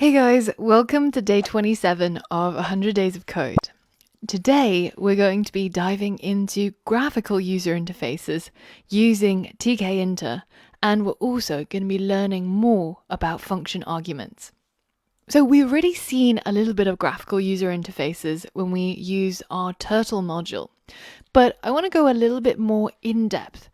Hey guys, welcome to day 27 of 100 Days of Code. Today we're going to be diving into graphical user interfaces using tkinter, and we're also going to be learning more about function arguments. So we've already seen a little bit of graphical user interfaces when we use our Turtle module, but I want to go a little bit more in depth.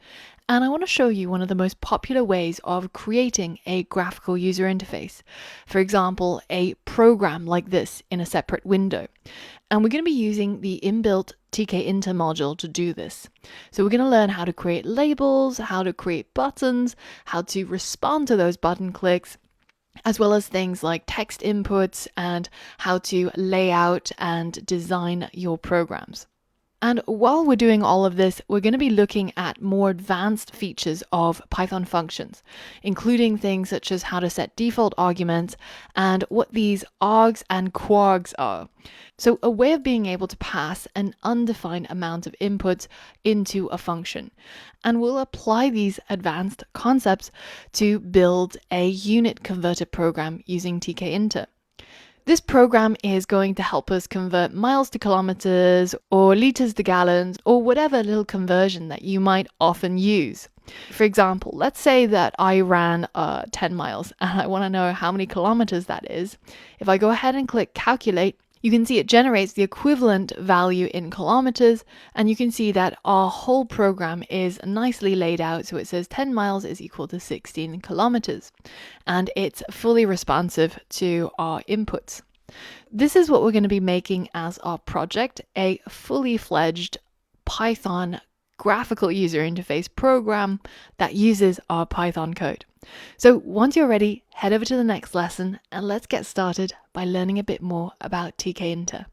And I want to show you one of the most popular ways of creating a graphical user interface. For example, a program like this in a separate window. And we're going to be using the inbuilt tkinter module to do this. So we're going to learn how to create labels, how to create buttons, how to respond to those button clicks, as well as things like text inputs and how to lay out and design your programs. And while we're doing all of this, we're going to be looking at more advanced features of Python functions, including things such as how to set default arguments and what these args and kwargs are. So a way of being able to pass an undefined amount of inputs into a function. And we'll apply these advanced concepts to build a unit converter program using tkinter. This program is going to help us convert miles to kilometers or liters to gallons or whatever little conversion that you might often use. For example, let's say that I ran 10 miles and I want to know how many kilometers that is. If I go ahead and click calculate, you can see it generates the equivalent value in kilometers, and you can see that our whole program is nicely laid out. So it says 10 miles is equal to 16 kilometers, and it's fully responsive to our inputs. This is what we're going to be making as our project, a fully fledged Python graphical user interface program that uses our Python code. So once you're ready, head over to the next lesson and let's get started by learning a bit more about tkinter.